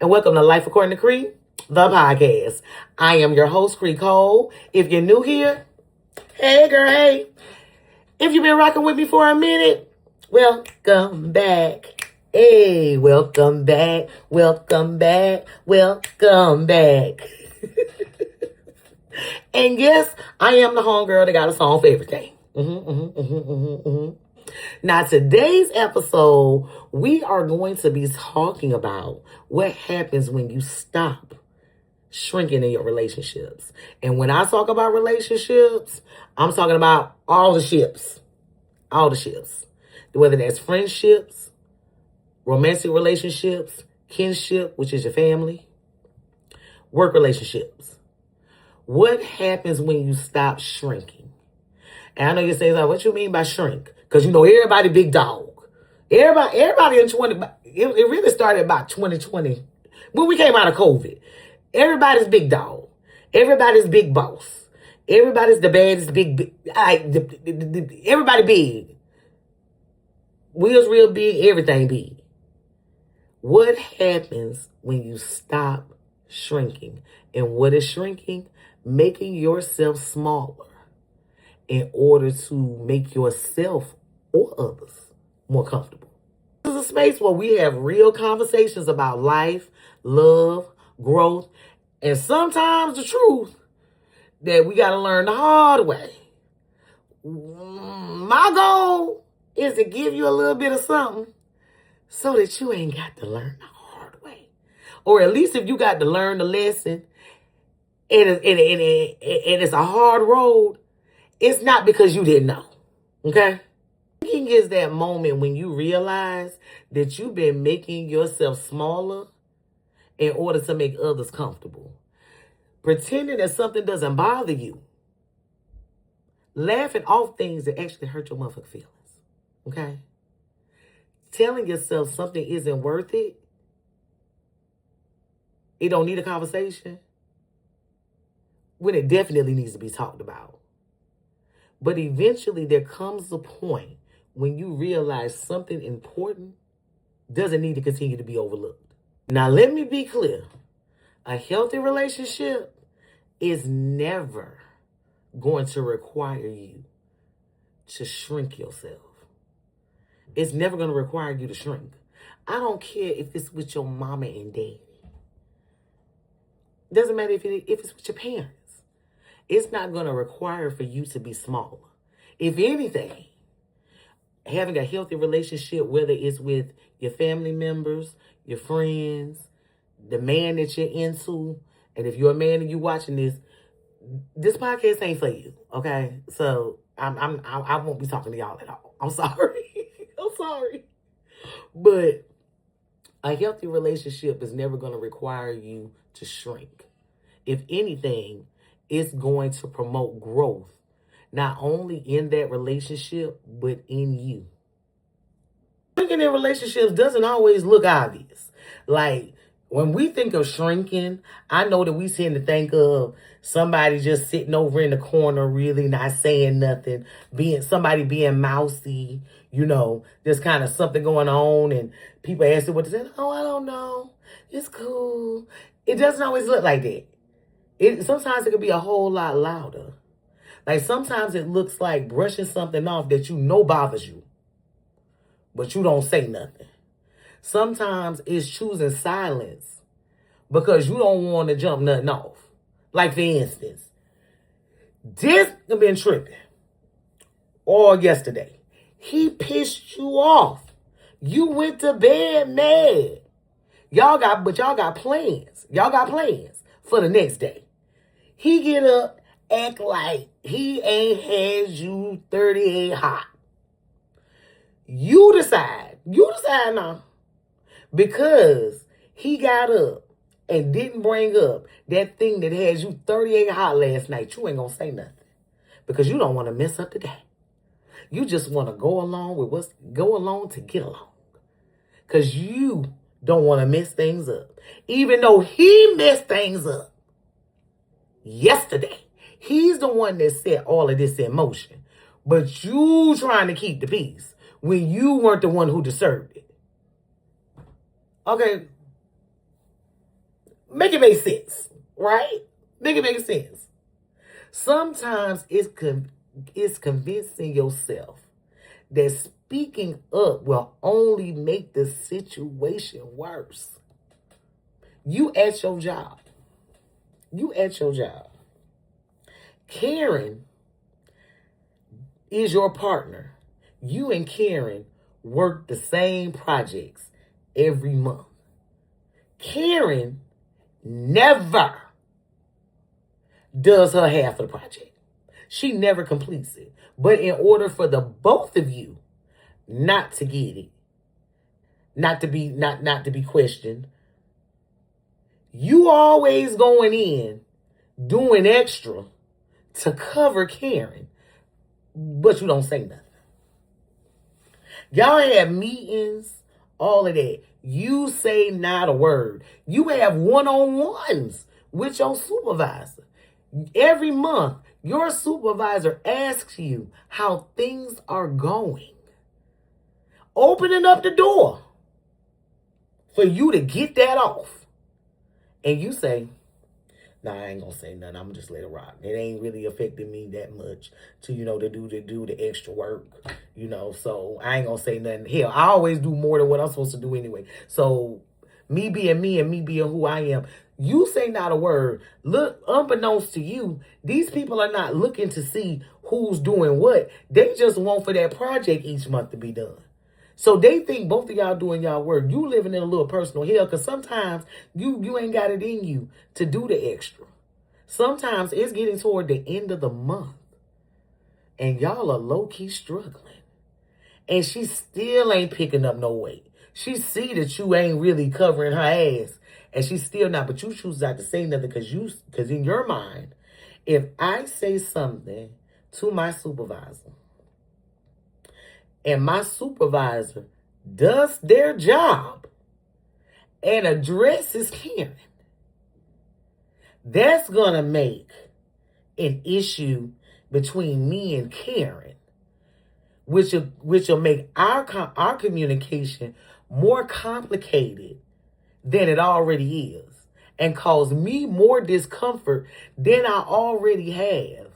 and welcome to LYF According to Cree, the podcast. I am your host, Cree Cole. If you're new here, hey girl, hey. If you've been rocking with me for a minute, welcome back. Hey, welcome back, welcome back, welcome back. And yes, I am the homegirl that got a song for everything. Now, today's episode, we are going to be talking about what happens when you stop shrinking in your relationships. And when I talk about relationships, I'm talking about all the ships. All the ships. Whether that's friendships, romantic relationships, kinship, which is your family, work relationships. What happens when you stop shrinking? And I know you're saying, what you mean by shrink? Because, everybody big dog. Everybody in 20, it really started about 2020. When we came out of COVID, everybody's big dog. Everybody's big boss. Everybody's the baddest big, everybody big. Will's real big, everything big. What happens when you stop shrinking? And what is shrinking? Making yourself smaller in order to make yourself or others more comfortable. This is a space where we have real conversations about life, love, growth, and sometimes the truth that we got to learn the hard way. My goal is to give you a little bit of something so that you ain't got to learn the hard way. Or at least if you got to learn the lesson and it's a hard road, it's not because you didn't know, okay? Thinking is that moment when you realize that you've been making yourself smaller in order to make others comfortable. Pretending that something doesn't bother you. Laughing off things that actually hurt your motherfucking feelings, okay? Telling yourself something isn't worth it. It don't need a conversation. When it definitely needs to be talked about. But eventually there comes a point when you realize something important doesn't need to continue to be overlooked. Now, let me be clear. A healthy relationship is never going to require you to shrink yourself. It's never going to require you to shrink. I don't care if it's with your mama and daddy. Doesn't matter if it's with your parents. It's not going to require for you to be smaller. If anything, having a healthy relationship, whether it's with your family members, your friends, the man that you're into, and if you're a man and you're watching this podcast ain't for you, okay? So I won't be talking to y'all at all. I'm sorry. I'm sorry. But a healthy relationship is never going to require you to shrink. If anything, it's going to promote growth, not only in that relationship, but in you. Shrinking in relationships doesn't always look obvious. Like, when we think of shrinking, I know that we tend to think of somebody just sitting over in the corner, really not saying nothing, somebody being mousy, there's kind of something going on, and people ask you what to say. Oh, I don't know. It's cool. It doesn't always look like that. Sometimes it can be a whole lot louder. Like sometimes it looks like brushing something off that bothers you, but you don't say nothing. Sometimes it's choosing silence because you don't want to jump nothing off. Like for instance, this has been tripping all yesterday. He pissed you off. You went to bed mad. Y'all got plans. Y'all got plans for the next day. He get up, act like he ain't had you 38 hot. You decide now. Because he got up and didn't bring up that thing that had you 38 hot last night, you ain't gonna say nothing. Because you don't want to mess up the day. You just want to go along to get along. Because you don't want to mess things up. Even though he messed things up yesterday. He's the one that set all of this in motion. But you trying to keep the peace when you weren't the one who deserved it. Okay. Make it make sense, right? Make it make sense. Sometimes it's convincing yourself that speaking up will only make the situation worse. You at your job. You at your job. Karen is your partner. You and Karen work the same projects every month. Karen never does her half of the project. She never completes it. But in order for the both of you not to get it, not to be questioned, you always going in doing extra to cover Karen, but you don't say nothing. Y'all have meetings, all of that. You say not a word. You have one-on-ones with your supervisor. Every month, your supervisor asks you how things are going, opening up the door for you to get that off. And you say, nah, I ain't gonna say nothing. I'm just let it rock. It ain't really affecting me that much to, to do the extra work, so I ain't gonna say nothing. Hell, I always do more than what I'm supposed to do anyway. So me being me and me being who I am, you say not a word. Look, unbeknownst to you, these people are not looking to see who's doing what. They just want for that project each month to be done. So they think both of y'all doing y'all work. You living in a little personal hell because sometimes you ain't got it in you to do the extra. Sometimes it's getting toward the end of the month and y'all are low-key struggling. And she still ain't picking up no weight. She see that you ain't really covering her ass. And she's still not, but you choose not to say nothing because in your mind, if I say something to my supervisor and my supervisor does their job and addresses Karen, that's going to make an issue between me and Karen, which will make our communication more complicated than it already is and cause me more discomfort than I already have.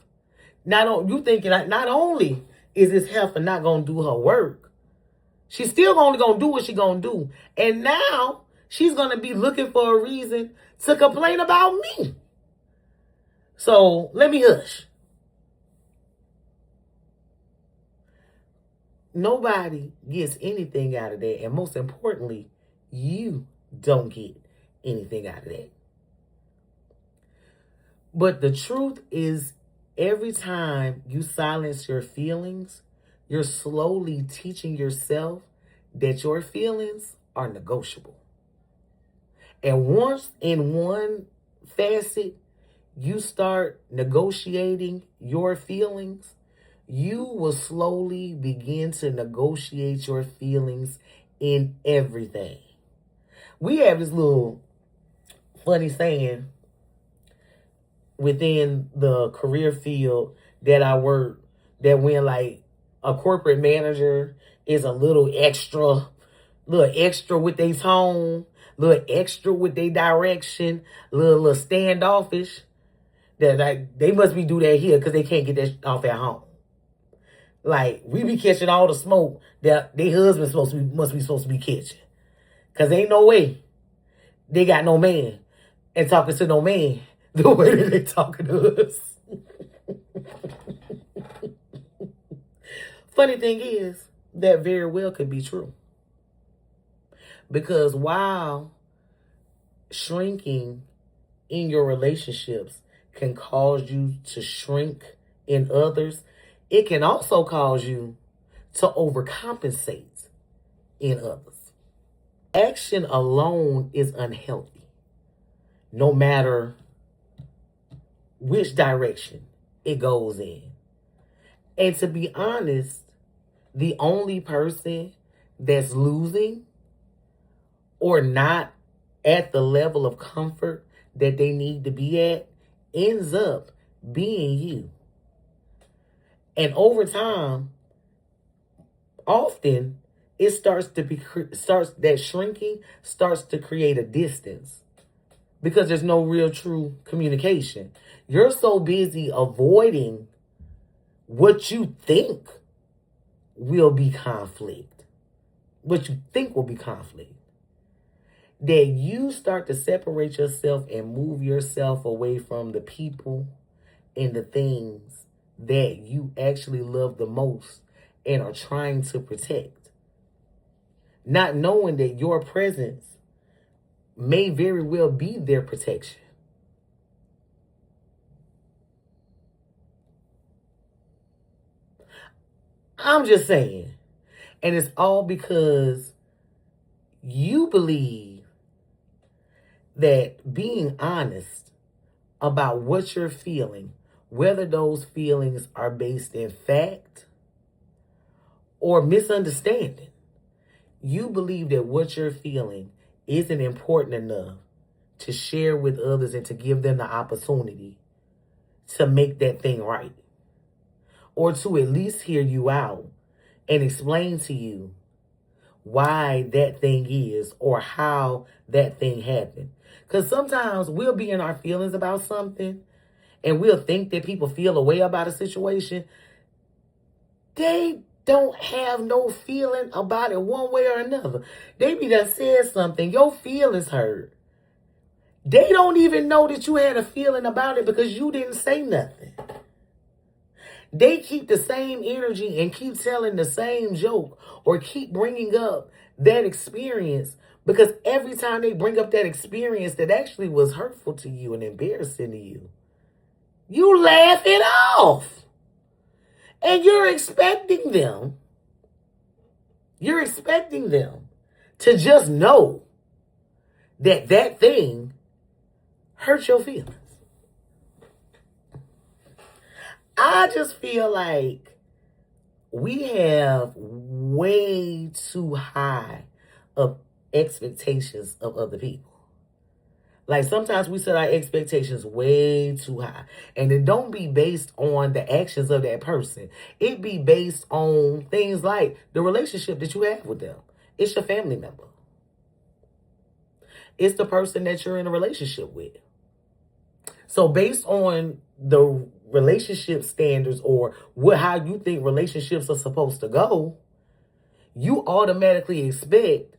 Not only is this heifer not going to do her work, she's still only going to do what she's going to do. And now she's going to be looking for a reason to complain about me. So let me hush. Nobody gets anything out of that. And most importantly, you don't get anything out of that. But the truth is, every time you silence your feelings, you're slowly teaching yourself that your feelings are negotiable. And once in one facet, you start negotiating your feelings, you will slowly begin to negotiate your feelings in everything. We have this little funny saying within the career field that I work, that when like a corporate manager is a little extra with their tone, little extra with their direction, little standoffish, that like they must be do that here because they can't get that off at home. Like we be catching all the smoke that their husbands must be supposed to be catching. Because ain't no way they got no man and talking to no man the way that they talking to us. Funny thing is, that very well could be true. Because while shrinking in your relationships can cause you to shrink in others, it can also cause you to overcompensate in others. Action alone is unhealthy, no matter which direction it goes in. And to be honest, the only person that's losing or not at the level of comfort that they need to be at ends up being you. And over time, often that shrinking starts to create a distance because there's no real true communication. You're so busy avoiding what you think will be conflict, what you think will be conflict, that you start to separate yourself and move yourself away from the people and the things that you actually love the most and are trying to protect, not knowing that your presence may very well be their protection. I'm just saying. And it's all because you believe that being honest about what you're feeling, whether those feelings are based in fact or misunderstanding, you believe that what you're feeling isn't important enough to share with others and to give them the opportunity to make that thing right, or to at least hear you out and explain to you why that thing is or how that thing happened. Because sometimes we'll be in our feelings about something and we'll think that people feel a way about a situation. They don't have no feeling about it one way or another. They be done said something, your feelings hurt. They don't even know that you had a feeling about it because you didn't say nothing. They keep the same energy and keep telling the same joke or keep bringing up that experience because every time they bring up that experience that actually was hurtful to you and embarrassing to you, you laugh it off. And you're expecting them to just know that that thing hurt your feelings. I just feel like we have way too high of expectations of other people. Like sometimes we set our expectations way too high. And it don't be based on the actions of that person. It be based on things like the relationship that you have with them. It's your family member. It's the person that you're in a relationship with. So based on the relationship standards or how you think relationships are supposed to go, you automatically expect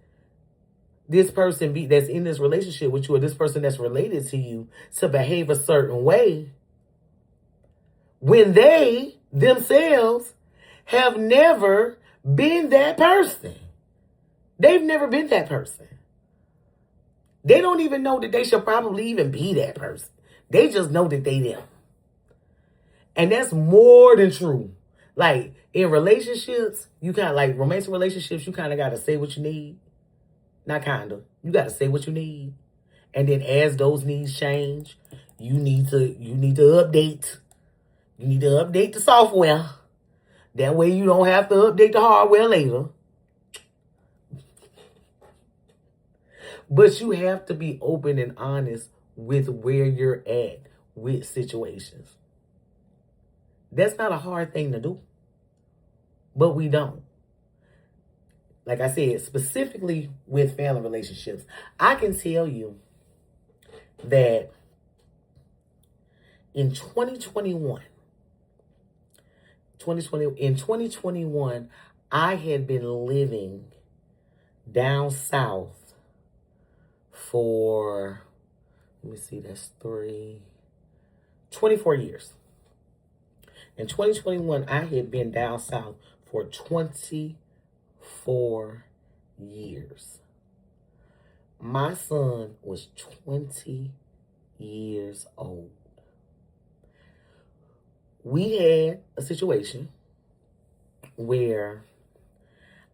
this person that's in this relationship with you or this person that's related to you to behave a certain way when they themselves have never been that person. They've never been that person. They don't even know that they should probably even be that person. They just know that they them. And that's more than true. Like in relationships, you kind of like romantic relationships, you kind of got to say what you need. Not kind of. You got to say what you need. And then as those needs change, you need to update. You need to update the software. That way you don't have to update the hardware later. But you have to be open and honest with where you're at with situations. That's not a hard thing to do. But we don't. Like I said, specifically with family relationships, I can tell you that in 2021, I had been living down south for, let me see, that's 24 years. In 2021, I had been down south for 24 years. My son was 20 years old. We had a situation where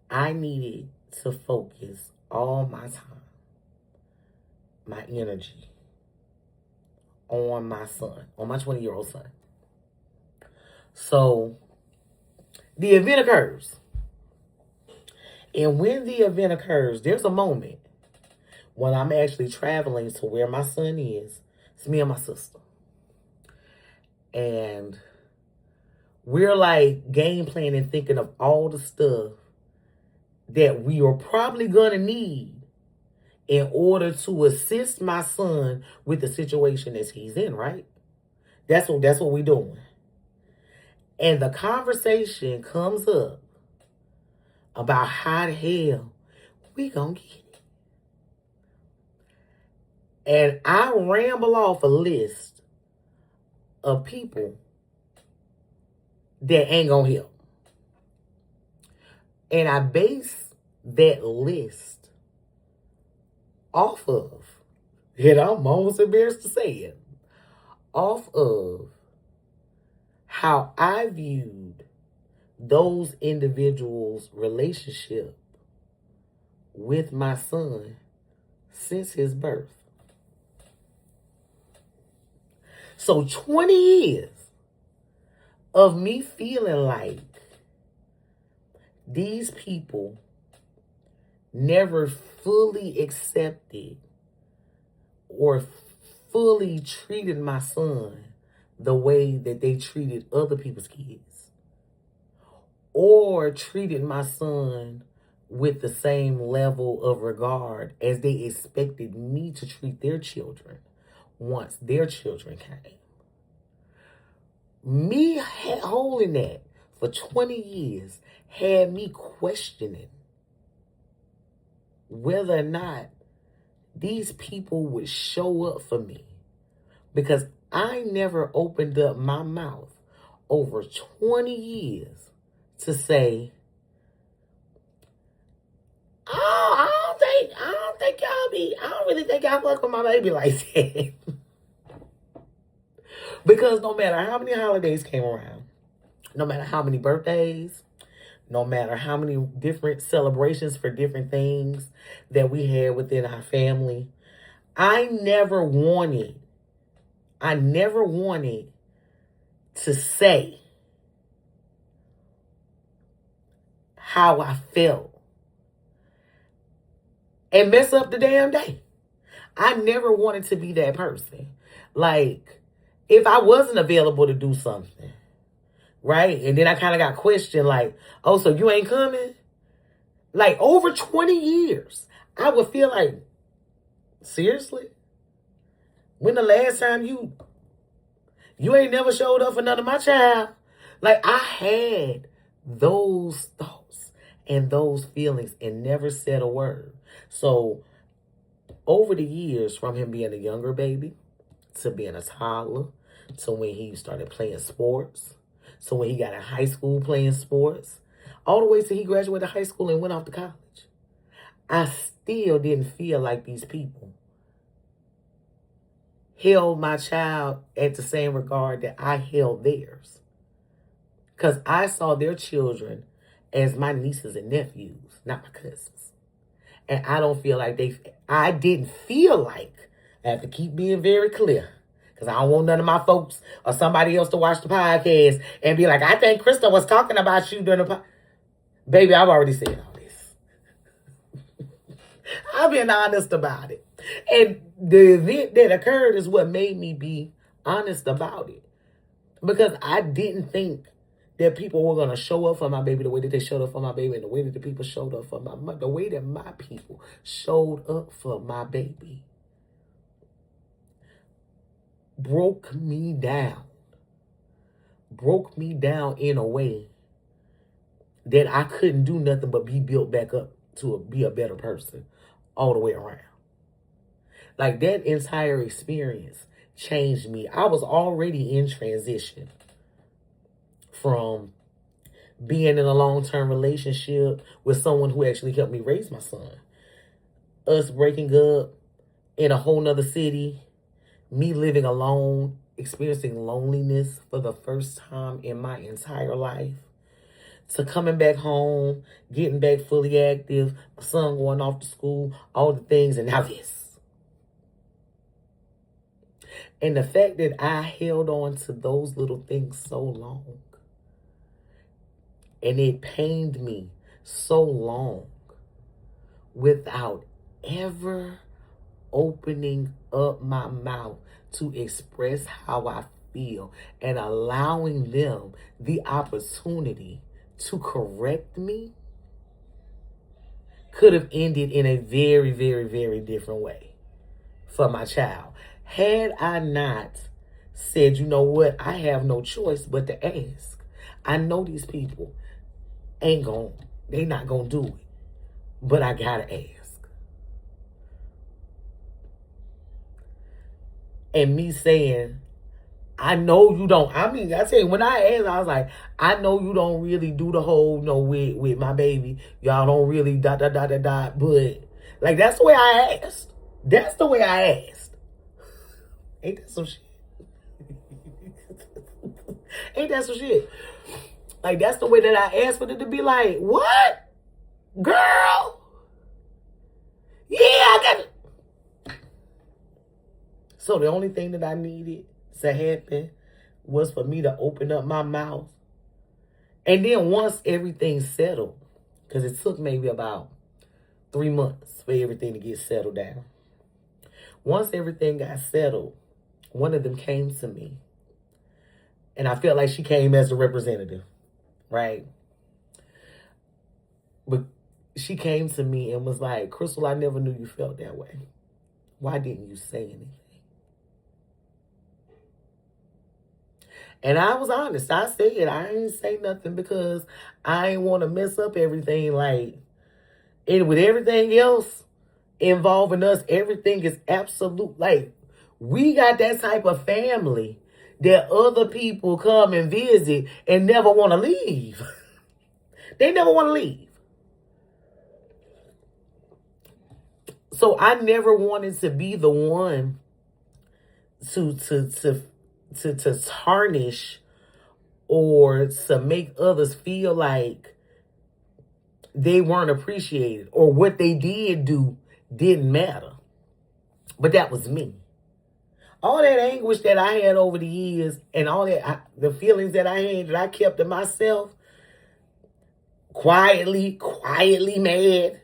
I needed to focus all my time, my energy on my son, on my 20-year-old son. So the event occurs. And when the event occurs, there's a moment when I'm actually traveling to where my son is. It's me and my sister. And we're like game planning, thinking of all the stuff that we are probably going to need in order to assist my son with the situation that he's in, right? That's what we're doing. And the conversation comes up about how the hell we gonna get it. And I ramble off a list of people that ain't gonna help. And I base that list off of, and I'm almost embarrassed to say it, off of how I viewed those individuals' relationship with my son since his birth. So 20 years of me feeling like these people never fully accepted or fully treated my son the way that they treated other people's kids, or treated my son with the same level of regard as they expected me to treat their children once their children came. Me holding that for 20 years had me questioning whether or not these people would show up for me, because I never opened up my mouth over 20 years to say, oh, I don't really think y'all fuck with my baby like that. Because no matter how many holidays came around, no matter how many birthdays, no matter how many different celebrations for different things that we had within our family, I never wanted to say how I felt and mess up the damn day. I never wanted to be that person. Like, if I wasn't available to do something, right? And then I kind of got questioned like, oh, so you ain't coming? Like, over 20 years, I would feel like, seriously? When the last time you ain't never showed up for none of my child? Like, I had those thoughts and those feelings and never said a word. So over the years, from him being a younger baby to being a toddler, to when he started playing sports, so when he got in high school playing sports, all the way till he graduated high school and went off to college, I still didn't feel like these people held my child at the same regard that I held theirs. Because I saw their children as my nieces and nephews, not my cousins. And I didn't feel like, I have to keep being very clear, because I don't want none of my folks or somebody else to watch the podcast and be like, I think Krista was talking about you during the podcast. Baby, I've already said all this. I've been honest about it. And the event that occurred is what made me be honest about it. Because I didn't think that people were going to show up for my baby the way that they showed up for my baby, and the way that the people showed up for the way that my people showed up for my baby broke me down in a way that I couldn't do nothing but be built back up to be a better person all the way around. Like, that entire experience changed me. I was already in transition from being in a long-term relationship with someone who actually helped me raise my son. Us breaking up in a whole nother city, me living alone, experiencing loneliness for the first time in my entire life, to coming back home, getting back fully active, my son going off to school, all the things, and now this. And the fact that I held on to those little things so long, and it pained me so long, without ever opening up my mouth to express how I feel and allowing them the opportunity to correct me, could have ended in a very, very, very different way for my child. Had I not said, you know what, I have no choice but to ask. I know these people they not gonna do it, but I gotta ask. And me saying, I know you don't. I mean, I tell you, when I asked, I was like, I know you don't really do the whole, with my baby. Y'all don't really but like, that's the way I asked. That's the way I asked. Ain't that some shit? Ain't that some shit? Like, that's the way that I asked for it to be like, what? Girl? Yeah, I got it. So the only thing that I needed to happen was for me to open up my mouth. And then once everything settled, because it took maybe about 3 months for everything to get settled down. Once everything got settled, one of them came to me. And I felt like she came as a representative, right? But she came to me and was like, Crystal, I never knew you felt that way. Why didn't you say anything? And I was honest. I said, I ain't say nothing because I ain't want to mess up everything. Like, and with everything else involving us, everything is absolute. Like, we got that type of family that other people come and visit and never want to leave. They never want to leave. So I never wanted to be the one to tarnish or to make others feel like they weren't appreciated or what they did do didn't matter. But that was me. All that anguish that I had over the years and all that, the feelings that I had that I kept to myself, quietly mad,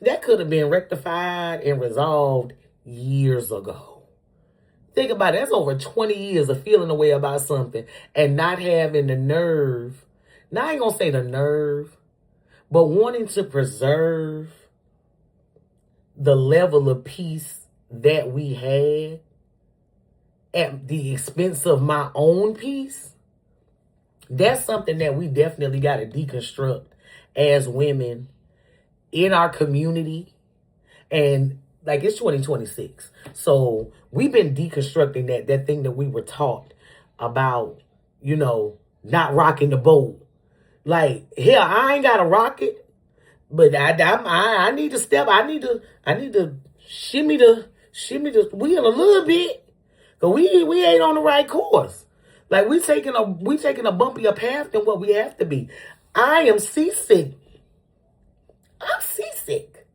that could have been rectified and resolved years ago. Think about it. That's over 20 years of feeling a way about something and not having the nerve. Now, I ain't going to say the nerve, but wanting to preserve the level of peace that we had at the expense of my own peace. That's something that we definitely got to deconstruct as women in our community. And like, it's 2026. So we've been deconstructing that thing that we were taught about, not rocking the boat. Like, hell, I ain't got to rock it, but I need to step. I need to shimmy the wheel a little bit. Cause we ain't on the right course. Like, we taking a bumpier path than what we have to be. I am seasick. I'm seasick.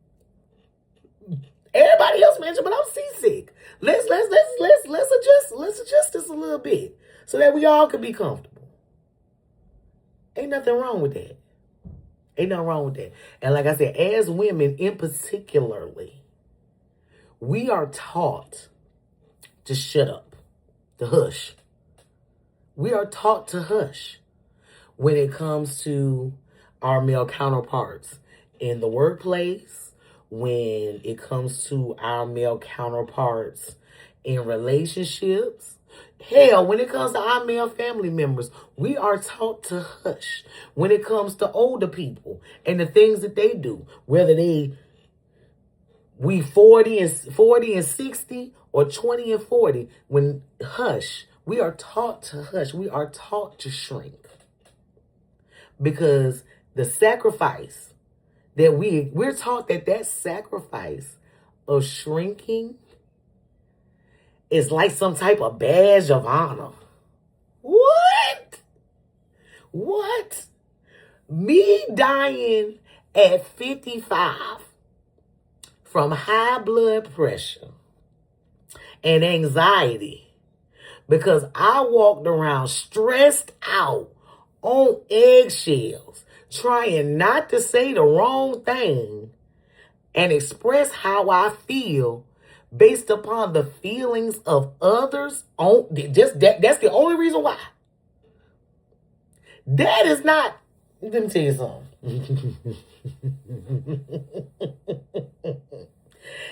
Everybody else mentioned, but I'm seasick. Let's adjust this a little bit so that we all can be comfortable. Ain't nothing wrong with that. Ain't nothing wrong with that. And like I said, as women in particularly, we are taught to shut up, to hush. We are taught to hush when it comes to our male counterparts in the workplace, when it comes to our male counterparts in relationships. Hell, when it comes to our male family members, we are taught to hush when it comes to older people and the things that they do, whether we 40 and 60 or 20 and 40, when hush, we are taught to hush. We are taught to shrink. Because the sacrifice that we're taught that sacrifice of shrinking is like some type of badge of honor. What? Me dying at 55 from high blood pressure and anxiety because I walked around stressed out on eggshells, trying not to say the wrong thing and express how I feel based upon the feelings of others. That's the only reason why. That is not, let me tell you something.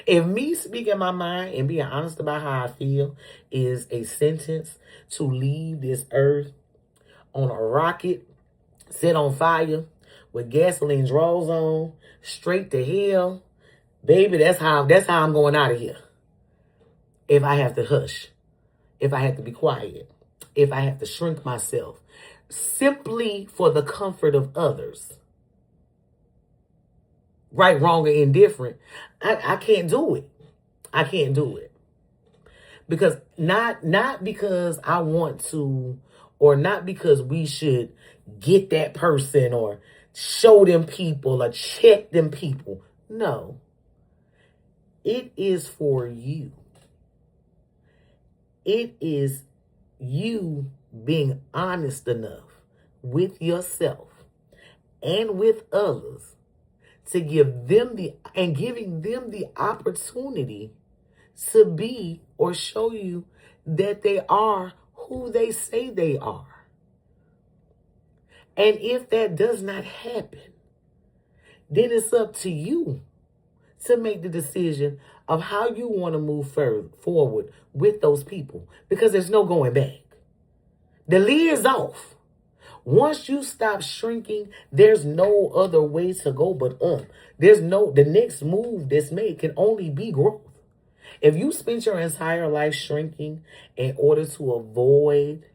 If me speaking my mind and being honest about how I feel is a sentence to leave this earth on a rocket, set on fire, with gasoline draws on, straight to hell, baby, that's how I'm going out of here. If I have to hush, if I have to be quiet, if I have to shrink myself, simply for the comfort of others, right, wrong, or indifferent, I can't do it. I can't do it. Because not because I want to, or not because we should get that person or show them people or check them people. No. It is for you. It is you being honest enough with yourself and with others to give them giving them the opportunity to be or show you that they are who they say they are. And if that does not happen, then it's up to you to make the decision of how you want to move forward with those people, because there's no going back. The lid is off. Once you stop shrinking, there's no other way to go but up. The next move that's made can only be growth. If you spent your entire life shrinking in order to avoid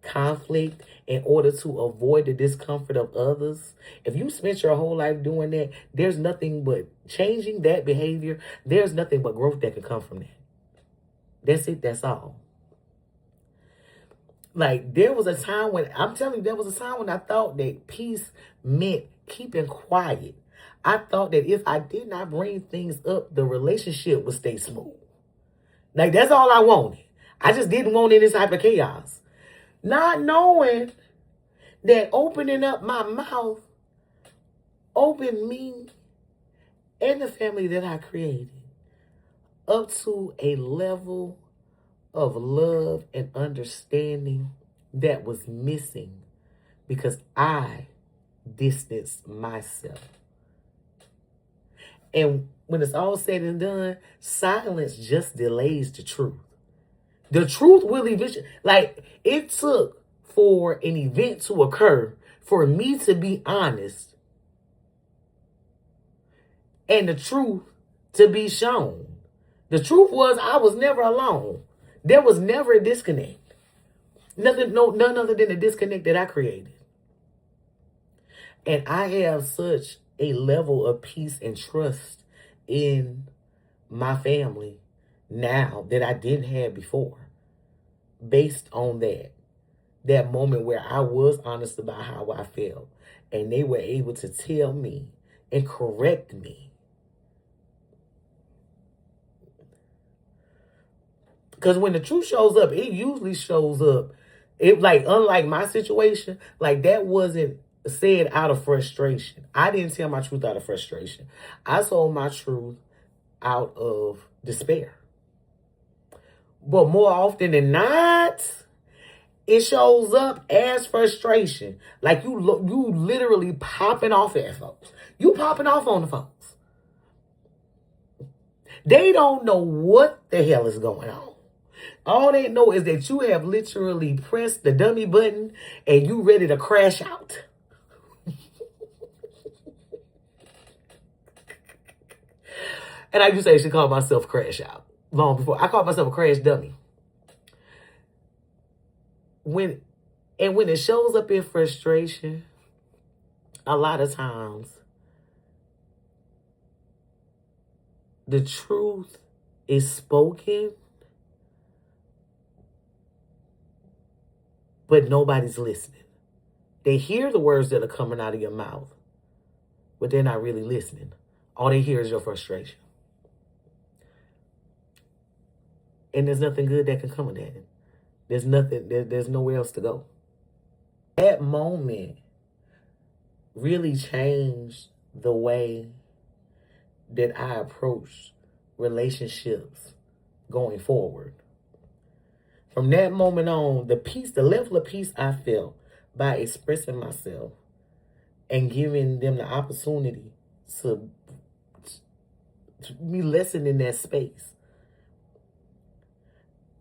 conflict, in order to avoid the discomfort of others, if you spent your whole life doing that, there's nothing but changing that behavior. There's nothing but growth that can come from that. That's it. That's all. Like, there was a time when I thought that peace meant keeping quiet. I thought that if I did not bring things up, the relationship would stay smooth. Like, that's all I wanted. I just didn't want any type of chaos. Not knowing that opening up my mouth opened me and the family that I created up to a level of love and understanding that was missing because I distanced myself. And when it's all said and done, silence just delays the truth. The truth will eventually, like, it took for an event to occur for me to be honest and the truth to be shown. The truth was I was never alone. There was never a disconnect. None other than the disconnect that I created. And I have such a level of peace and trust in my family now that I didn't have before. Based on that moment where I was honest about how I felt. And they were able to tell me and correct me. Because when the truth shows up, it usually shows up. It, like, unlike my situation, like, that wasn't said out of frustration. I didn't tell my truth out of frustration. I told my truth out of despair. But more often than not, it shows up as frustration. Like, you literally popping off at folks. You popping off on the folks. They don't know what the hell is going on. All they know is that you have literally pressed the dummy button and you ready to crash out. And I used to actually call myself Crash Out. Long before. I called myself a crash dummy. When it shows up in frustration, a lot of times, the truth is spoken, but nobody's listening. They hear the words that are coming out of your mouth, but they're not really listening. All they hear is your frustration. And there's nothing good that can come of that. There's nowhere else to go. That moment really changed the way that I approach relationships going forward. From that moment on, the level of peace I felt by expressing myself and giving them the opportunity to me listening in that space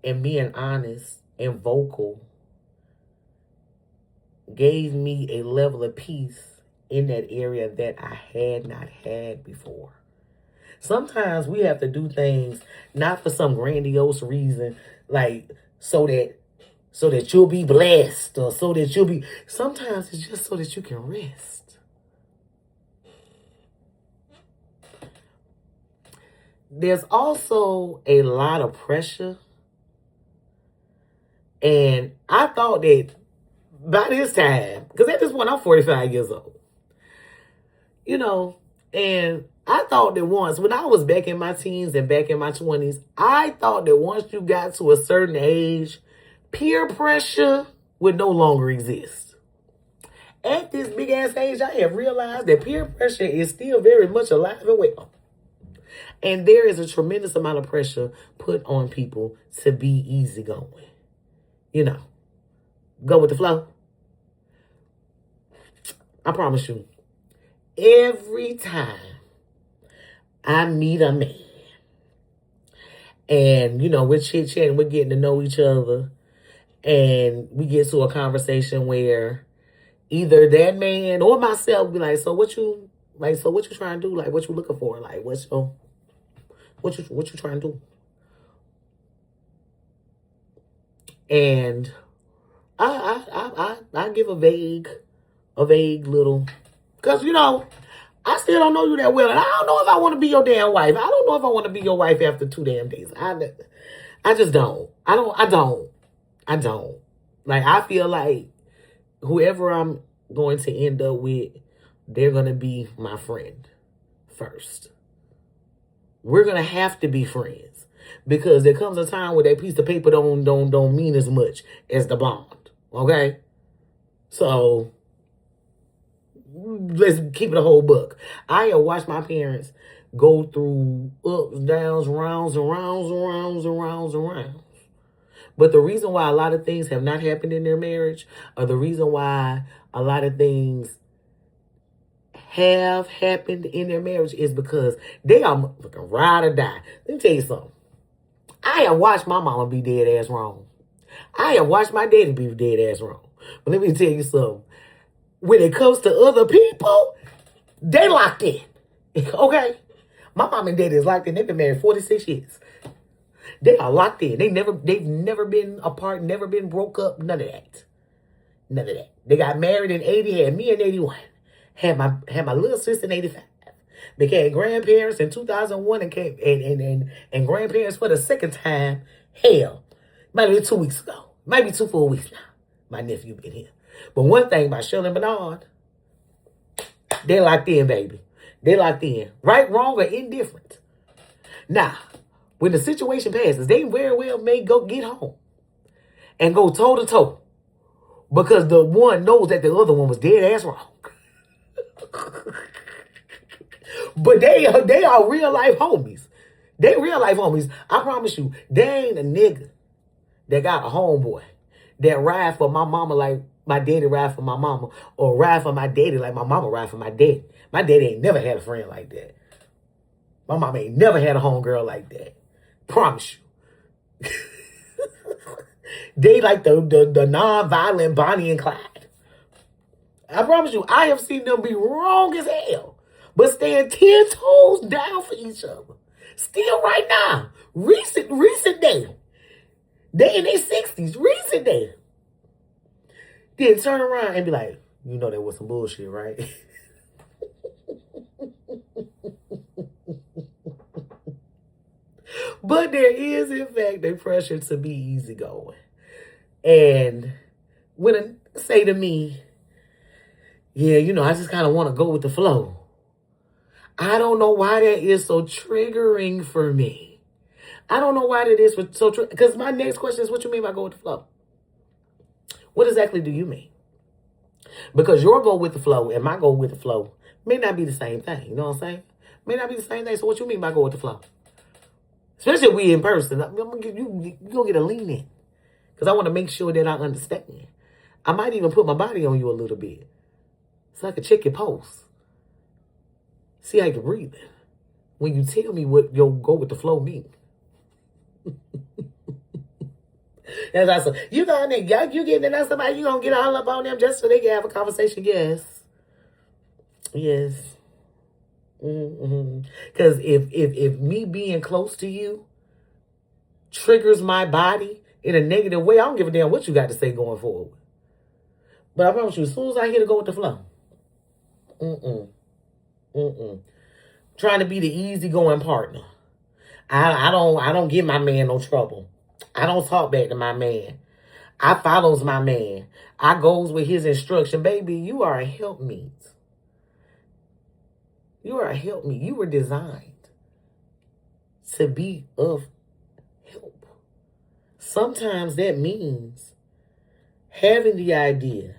and being honest and vocal gave me a level of peace in that area that I had not had before. Sometimes we have to do things not for some grandiose reason, like so that you'll be blessed or so that you'll be. Sometimes it's just so that you can rest. There's also a lot of pressure. And I thought that by this time, because at this point I'm 45 years old, you know, and I thought that once, when I was back in my teens and back in my 20s, I thought that once you got to a certain age, peer pressure would no longer exist. At this big ass age, I have realized that peer pressure is still very much alive and well. And there is a tremendous amount of pressure put on people to be easygoing. You know, go with the flow. I promise you, every time I meet a man and, you know, we're chit-chatting, we're getting to know each other, and we get to a conversation where either that man or myself be like, so what you trying to do? Like, what you looking for? Like, what you trying to do? And I give a vague little, because, you know, I still don't know you that well, and I don't know if I want to be your damn wife. I don't know if I want to be your wife after 2 damn days. I just don't. I don't. Like, I feel like whoever I'm going to end up with, they're going to be my friend first. We're going to have to be friends. Because there comes a time where that piece of paper don't mean as much as the bond. Okay? So, let's keep it a whole book. I have watched my parents go through ups, downs, rounds, and rounds, and rounds, and rounds, and rounds. But the reason why a lot of things have not happened in their marriage, or the reason why a lot of things have happened in their marriage, is because they are looking ride or die. Let me tell you something. I have watched my mama be dead ass wrong. I have watched my daddy be dead ass wrong. But let me tell you something. When it comes to other people, they locked in. Okay? My mom and daddy is locked in. They've been married 46 years. They are locked in. They've never been apart, never been broke up, none of that. None of that. They got married in 80, had me in 81. Had my little sister in 85. Became grandparents in 2001 and grandparents for the second time. Hell, might be 2 weeks ago. Might be 2 full weeks now. My nephew been here. But one thing about Shirley and Bernard, they locked in, baby. They locked in. Right, wrong, or indifferent. Now, when the situation passes, they very well may go get home and go toe to toe because the one knows that the other one was dead ass wrong. But they are real life homies. They real life homies. I promise you, they ain't a nigga that got a homeboy that ride for my mama like my daddy ride for my mama, or ride for my daddy like my mama ride for my daddy. My daddy ain't never had a friend like that. My mama ain't never had a homegirl like that. Promise you. They like the non-violent Bonnie and Clyde. I promise you, I have seen them be wrong as hell, but stand 10 toes down for each other. Still right now. Recent day. They in their 60s. Recent day. Then turn around and be like, you know that was some bullshit, right? But there is, in fact, a pressure to be easygoing. And when it say to me, yeah, you know, I just kind of want to go with the flow. I don't know why that is so triggering for me. I don't know why that is so triggering. Because my next question is, what you mean by go with the flow? What exactly do you mean? Because your go with the flow and my go with the flow may not be the same thing. You know what I'm saying? May not be the same thing. So what you mean by go with the flow? Especially if we in person. You're going to get a lean in. Because I want to make sure that I understand. I might even put my body on you a little bit. so I can check your pulse. See how you're breathing. When you tell me what your go with the flow means. As I said, you going there, you getting to know somebody, you gonna get all up on them just so they can have a conversation. Yes. Yes. Because if me being close to you triggers my body in a negative way, I don't give a damn what you got to say going forward. But I promise you, as soon as I hear to go with the flow, trying to be the easygoing partner. I don't give my man no trouble. I don't talk back to my man. I follows my man. I goes with his instruction. Baby, you are a helpmeet. You are a helpmeet. You were designed to be of help. Sometimes that means having the idea,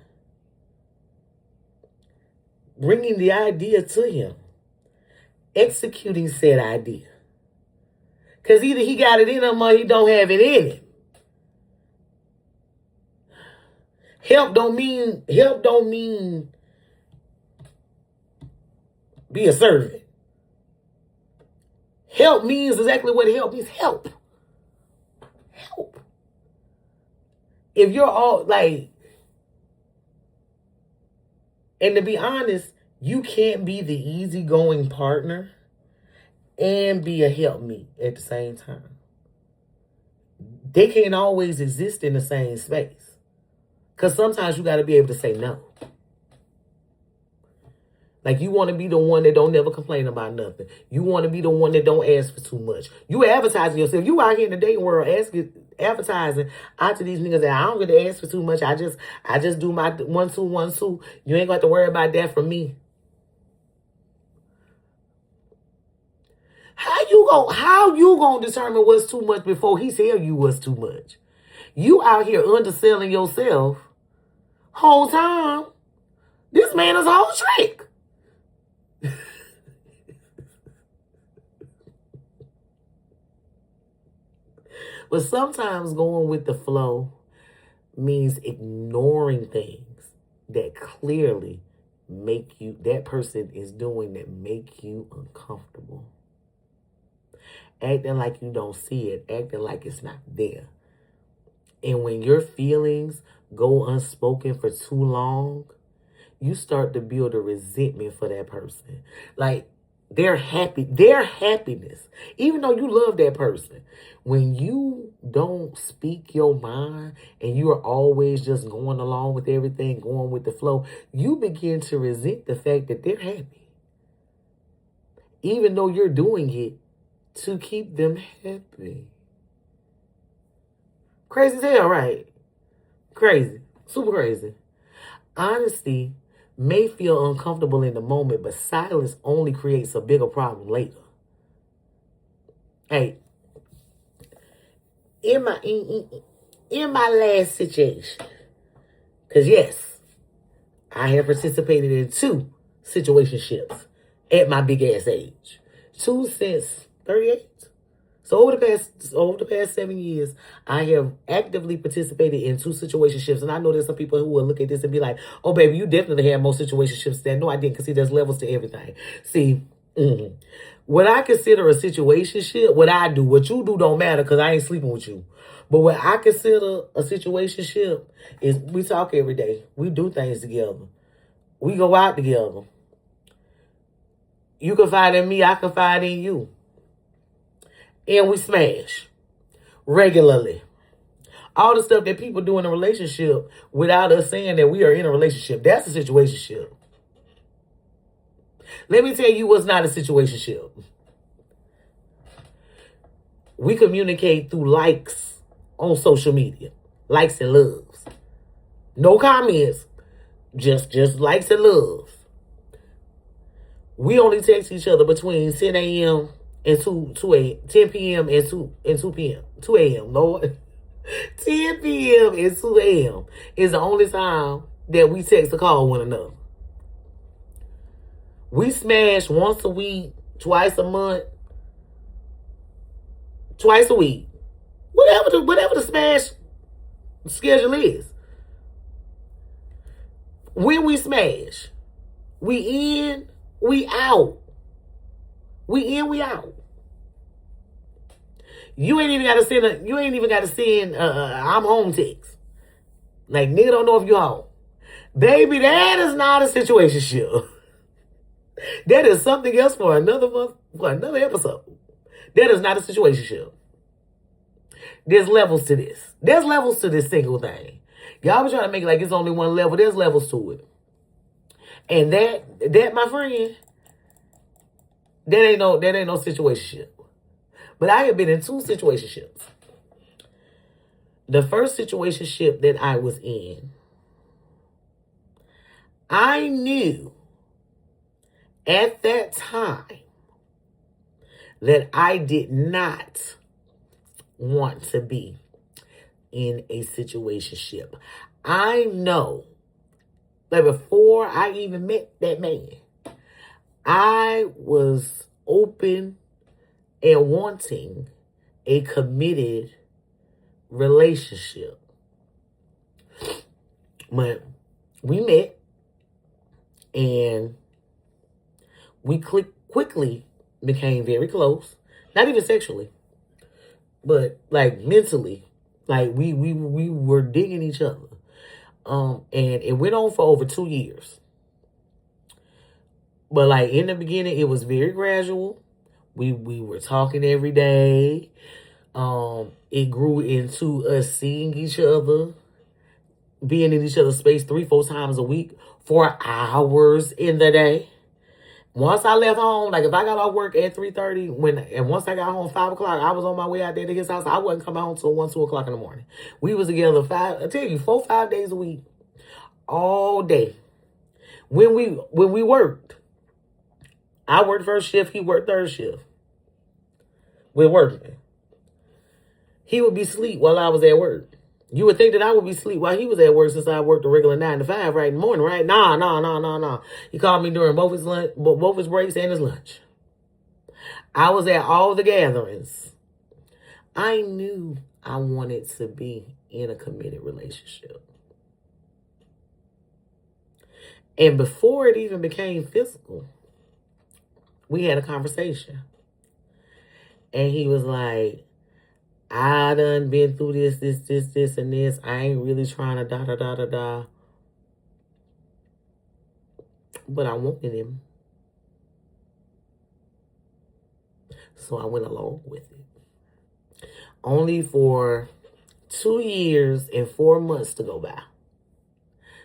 bringing the idea to him, executing said idea. Because either he got it in him or he don't have it in him. Help don't mean be a servant. Help means exactly what help means. Help. Help. If you're all like, and to be honest, you can't be the easygoing partner and be a helpmeet at the same time. They can't always exist in the same space. Because sometimes you got to be able to say no. Like, you want to be the one that don't never complain about nothing. You want to be the one that don't ask for too much. You advertising yourself. You out here in the dating world advertising out to these niggas that I don't get to ask for too much. I just do my 1, 2, 1, 2. You ain't got to worry about that from me. How you gonna determine what's too much before he tell you what's too much? You out here underselling yourself whole time. This man is a whole trick. But sometimes going with the flow means ignoring things that clearly that person is doing that make you uncomfortable. Acting like you don't see it. Acting like it's not there. And when your feelings go unspoken for too long, you start to build a resentment for that person. Like, their happiness, even though you love that person, when you don't speak your mind and you are always just going along with everything, going with the flow, you begin to resent the fact that they're happy. Even though you're doing it to keep them happy. Crazy as hell, right? Crazy. Super crazy. Honesty may feel uncomfortable in the moment, but silence only creates a bigger problem later. Hey, in my last situation, because yes, I have participated in 2 situationships at my big ass age. 2 since 38. So over the past 7 years, I have actively participated in 2 situationships. And I know there's some people who will look at this and be like, oh, baby, you definitely had more situationships than. No, I didn't, because see, there's levels to everything. See, what I consider a situationship, what you do don't matter, because I ain't sleeping with you. But what I consider a situationship is we talk every day. We do things together. We go out together. You confide in me, I confide in you. And we smash regularly. All the stuff that people do in a relationship without us saying that we are in a relationship, that's a situationship. Let me tell you what's not a situationship. We communicate through likes on social media. Likes and loves. No comments. Just likes and loves. We only text each other between 10 a.m. and 10 p.m. and 2 p.m. 2 a.m. Lord. 10 p.m. and 2 a.m. is the only time that we text or call one another. We smash once a week, twice a month, twice a week. Whatever the smash schedule is. When we smash, We in, we out. We in, we out. You ain't even got to send I'm home text. Like, nigga don't know if you home. Baby, that is not a situationship. That is something else for another month, for another episode. That is not a situationship. There's levels to this. There's levels to this single thing. Y'all be trying to make it like it's only one level. There's levels to it. And that, my friend, that ain't no situationship. But I have been in 2 situationships. The first situationship that I was in, I knew at that time that I did not want to be in a situationship. I know that before I even met that man, I was open and wanting a committed relationship. But we met and we quickly became very close. Not even sexually, but like mentally. Like we were digging each other. And it went on for over 2 years. But like in the beginning, it was very gradual. We were talking every day. It grew into us seeing each other, being in each other's space 3-4 times a week for hours in the day. Once I left home, like if I got off work at 3:30, and once I got home 5 o'clock, I was on my way out there to his house. I wasn't coming home till 1-2 o'clock in the morning. We was together 4-5 days a week, all day. When we worked, I worked first shift, he worked third shift. We're working. He would be asleep while I was at work. You would think that I would be asleep while he was at work since I worked a regular 9 to 5 right in the morning, right? Nah. He called me during both his breaks and his lunch. I was at all the gatherings. I knew I wanted to be in a committed relationship. And before it even became physical, we had a conversation. And he was like, I done been through this, and this. I ain't really trying to da. But I wanted him. So I went along with it. Only for 2 years and 4 months to go by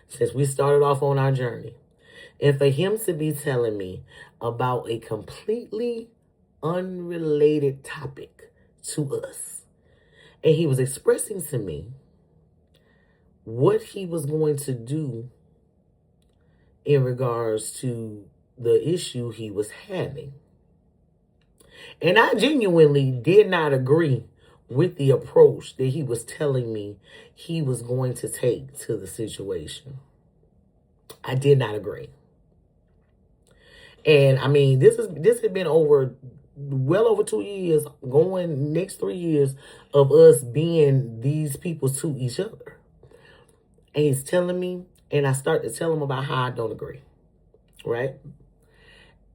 since we started off on our journey. And for him to be telling me about a completely unrelated topic to us. And he was expressing to me what he was going to do in regards to the issue he was having. And I genuinely did not agree with the approach that he was telling me he was going to take to the situation. I did not agree. And I mean, this had been well over 2 years, going next 3 years of us being these people to each other. And he's telling me, and I start to tell him about how I don't agree, right?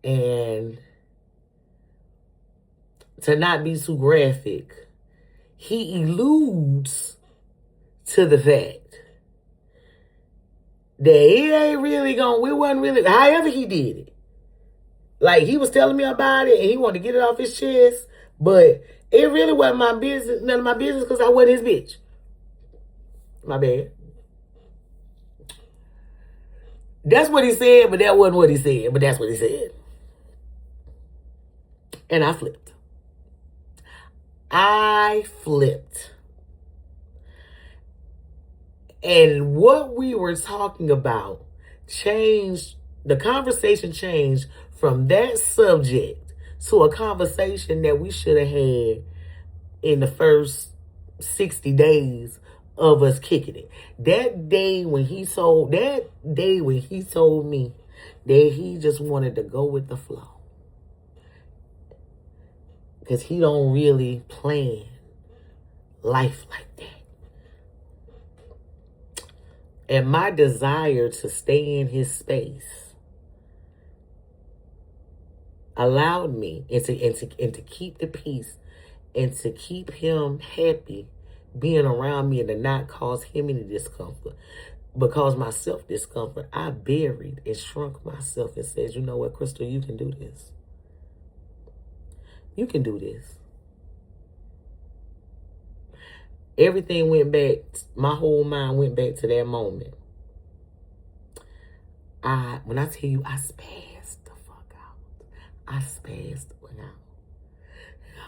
And to not be too graphic, he alludes to the fact that it ain't really we wasn't really, however he did it. Like, he was telling me about it, and he wanted to get it off his chest, but it really wasn't my business, none of my business, because I wasn't his bitch. My bad. That's what he said, but that wasn't what he said, but that's what he said. And I flipped. And what we were talking about changed, the conversation changed from that subject to a conversation that we should have had in the first 60 days of us kicking it. That day when he told me that he just wanted to go with the flow. Because he don't really plan life like that. And my desire to stay in his space allowed me and to keep the peace and to keep him happy being around me and to not cause him any discomfort. Because my self-discomfort, I buried and shrunk myself and said, you know what, Crystal, you can do this. You can do this. Everything went back, my whole mind went back to that moment. When I tell you, I spazzed the fuck out. I spazzed the fuck out.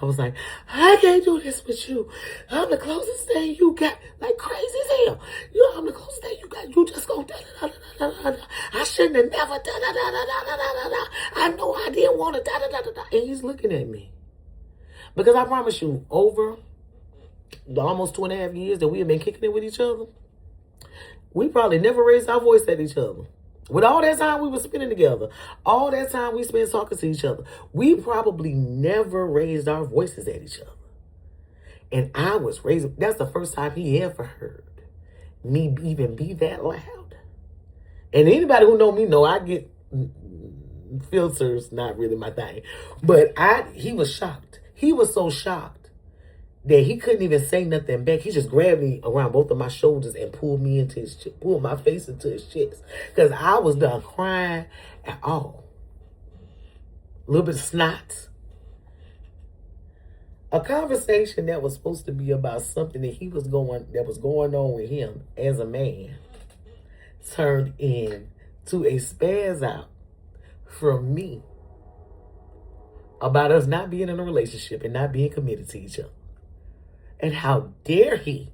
I was like, I can't do this with you. I'm the closest thing you got. Like crazy as hell. You know, I'm the closest thing you got. You just go da da da da da da. I shouldn't have never da da da da da da da da. I know I didn't want to da da da da da. And he's looking at me. Because I promise you, over the almost 2.5 years that we have been kicking it with each other, we probably never raised our voice at each other. With all that time we were spending together, all that time we spent talking to each other, we probably never raised our voices at each other. And I was raising, that's the first time he ever heard me even be that loud. And anybody who know me know I get filters, not really my thing. But he was shocked. He was so shocked that he couldn't even say nothing back. He just grabbed me around both of my shoulders and pulled me into his chest, pulled my face into his chest. Because I was done crying at all. A little bit of snot. A conversation that was supposed to be about something that was going on with him as a man turned into a spaz out from me about us not being in a relationship and not being committed to each other. And how dare he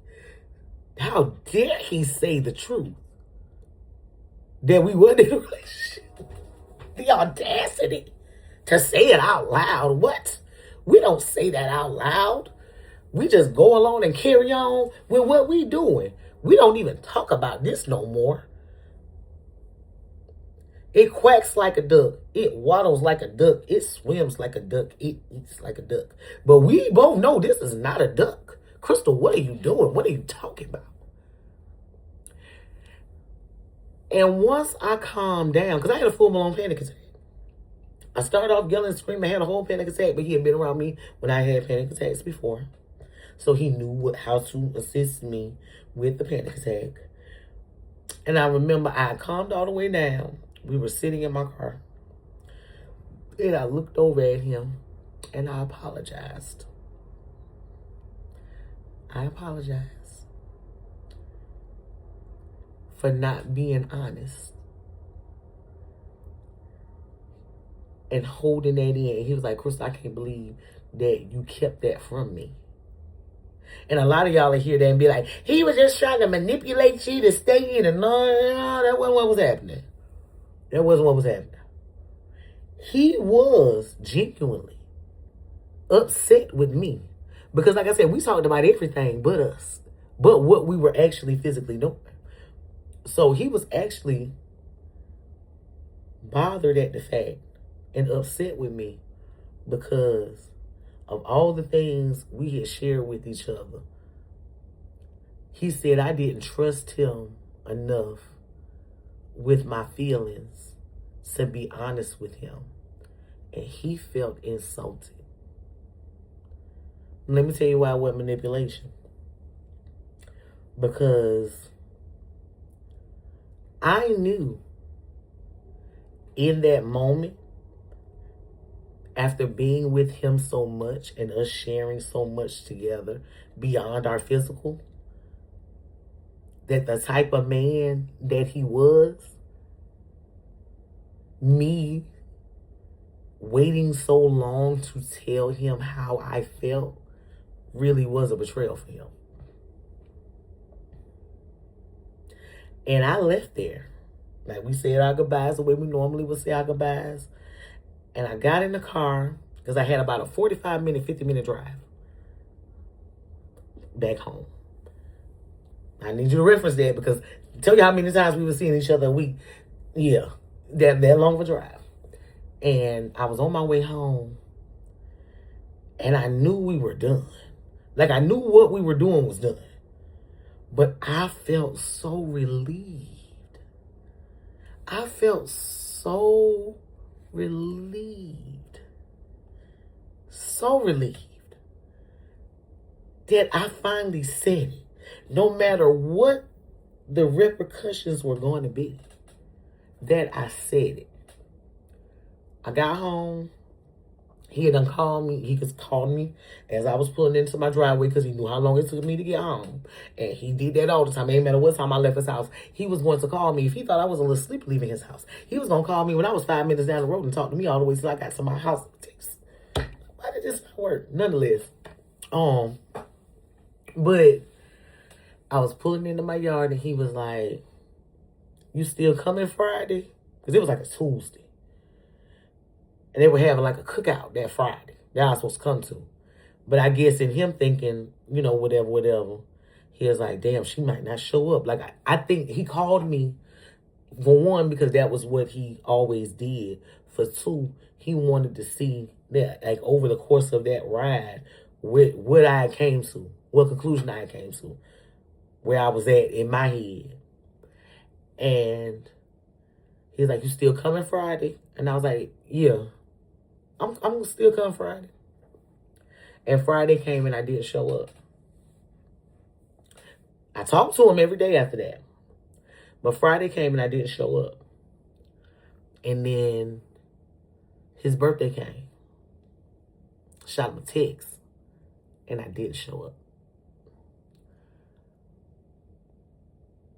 say the truth that we weren't in a relationship? The audacity to say it out loud. What? We don't say that out loud. We just go along and carry on with what we doing. We don't even talk about this no more. It quacks like a duck. It waddles like a duck. It swims like a duck. It eats like a duck. But we both know this is not a duck. Crystal, what are you doing? What are you talking about? And once I calmed down, because I had a full-blown panic attack. I started off yelling and screaming. I had a whole panic attack, but he had been around me when I had panic attacks before. So he knew how to assist me with the panic attack. And I remember I calmed all the way down. We were sitting in my car. And I looked over at him and I apologized. I apologize for not being honest and holding that in. He was like, Crystal, I can't believe that you kept that from me. And a lot of y'all will hear that and be like, he was just trying to manipulate you to stay in. And no, that wasn't what was happening. That wasn't what was happening. He was genuinely upset with me. Because like I said, we talked about everything but us. But what we were actually physically doing. So he was actually bothered at the fact and upset with me because of all the things we had shared with each other. He said I didn't trust him enough with my feelings to be honest with him. And he felt insulted. Let me tell you why it wasn't manipulation. Because I knew in that moment, after being with him so much and us sharing so much together beyond our physical, that the type of man that he was, me waiting so long to tell him how I felt really was a betrayal for him. And I left there. Like we said our goodbyes the way we normally would say our goodbyes. And I got in the car because I had about a 45-minute, 50-minute drive back home. I need you to reference that because tell you how many times we were seeing each other a week. Yeah, that long of a drive. And I was on my way home and I knew we were done. Like I knew what we were doing was done. But I felt so relieved. I felt so relieved so relieved that I finally said it. No matter what the repercussions were going to be, that I said it. I got home. He had done called me. He just called me as I was pulling into my driveway because he knew how long it took me to get home. And he did that all the time. It didn't matter what time I left his house. He was going to call me. If he thought I was a little sleepy leaving his house, he was going to call me when I was 5 minutes down the road and talk to me all the way till I got to my house. Why did this not work? Nonetheless. But I was pulling into my yard and he was like, "You still coming Friday?" Because it was like a Tuesday. And they were having like a cookout that Friday that I was supposed to come to. But I guess in him thinking, whatever, he was like, damn, she might not show up. Like, I think he called me, for one, because that was what he always did. For two, he wanted to see that, like, over the course of that ride, what I came to, what conclusion I came to, where I was at in my head. And he was like, "You still coming Friday?" And I was like, "Yeah, I'm still coming Friday." And Friday came and I didn't show up. I talked to him every day after that. But Friday came and I didn't show up. And then his birthday came. Shot him a text. And I didn't show up.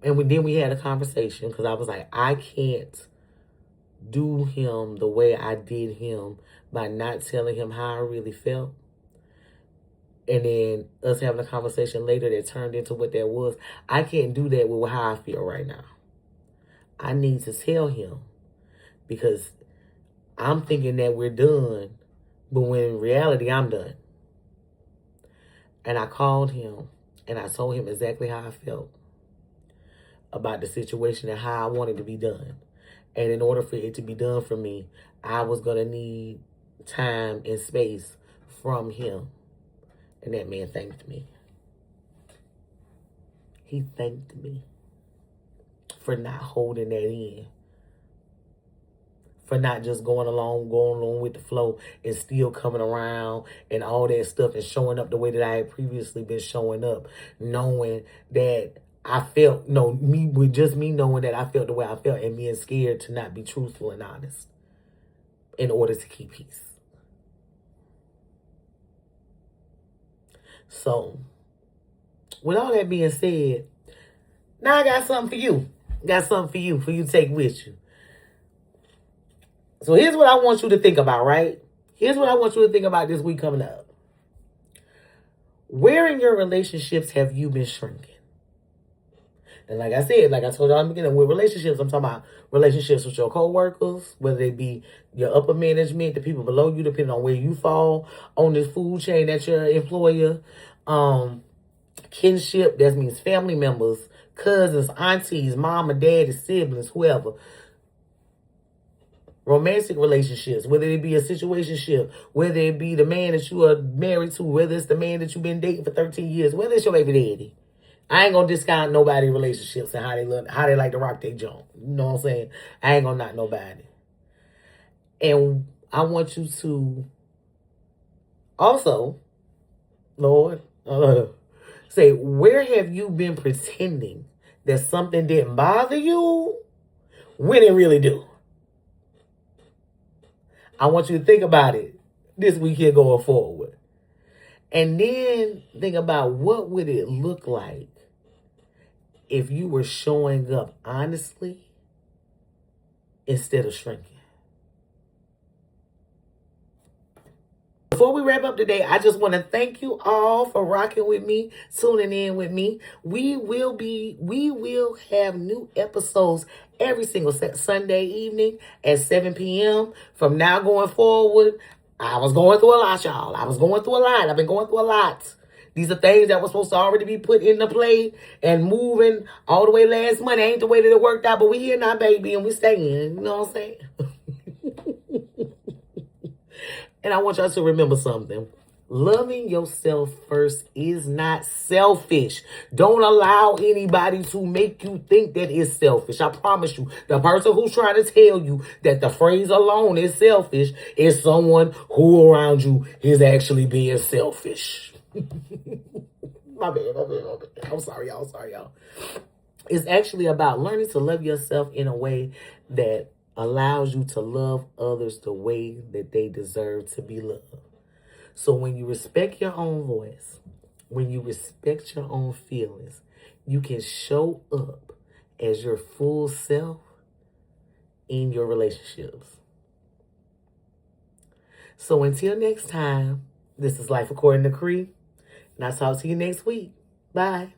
And then we had a conversation because I was like, I can't do him the way I did him by not telling him how I really felt. And then us having a conversation later that turned into what that was. I can't do that with how I feel right now. I need to tell him because I'm thinking that we're done, but when in reality, I'm done. And I called him and I told him exactly how I felt about the situation and how I wanted to be done. And in order for it to be done for me, I was going to need time and space from him. And that man thanked me. He thanked me for not holding that in. For not just going along with the flow and still coming around and all that stuff and showing up the way that I had previously been showing up, knowing that I felt, me knowing that I felt the way I felt and being scared to not be truthful and honest in order to keep peace. So, with all that being said, now I got something for you. For you to take with you. So here's what I want you to think about, right? Here's what I want you to think about this week coming up. Where in your relationships have you been shrinking? And like I said, like I told y'all in the beginning, with relationships, I'm talking about relationships with your co-workers, whether they be your upper management, the people below you, depending on where you fall on this food chain at your employer. Kinship, that means family members, cousins, aunties, mom and daddy, siblings, whoever. Romantic relationships, whether it be a situationship, whether it be the man that you are married to, whether it's the man that you've been dating for 13 years, whether it's your baby daddy. I ain't gonna discount nobody's relationships and how they like to rock their junk. You know what I'm saying? I ain't gonna knock nobody. And I want you to also, Lord, say, where have you been pretending that something didn't bother you when it really do? I want you to think about it this week here going forward. And then think about what would it look like if you were showing up honestly instead of shrinking. Before we wrap up today, I just want to thank you all for rocking with me, tuning in with me. We will have new episodes every single Sunday evening at 7 p.m. From now going forward. I was going through a lot, y'all. I've been going through a lot. These are things that were supposed to already be put into play and moving all the way last month. Ain't the way that it worked out, but we here now, baby, and we staying. You know what I'm saying? And I want y'all to remember something. Loving yourself first is not selfish. Don't allow anybody to make you think that it's selfish. I promise you, the person who's trying to tell you that the phrase alone is selfish is someone who around you is actually being selfish. My bad. I'm sorry, y'all. It's actually about learning to love yourself in a way that allows you to love others the way that they deserve to be loved. So when you respect your own voice, when you respect your own feelings, you can show up as your full self in your relationships. So until next time, this is Life According to Cree, and I'll talk to you next week. Bye.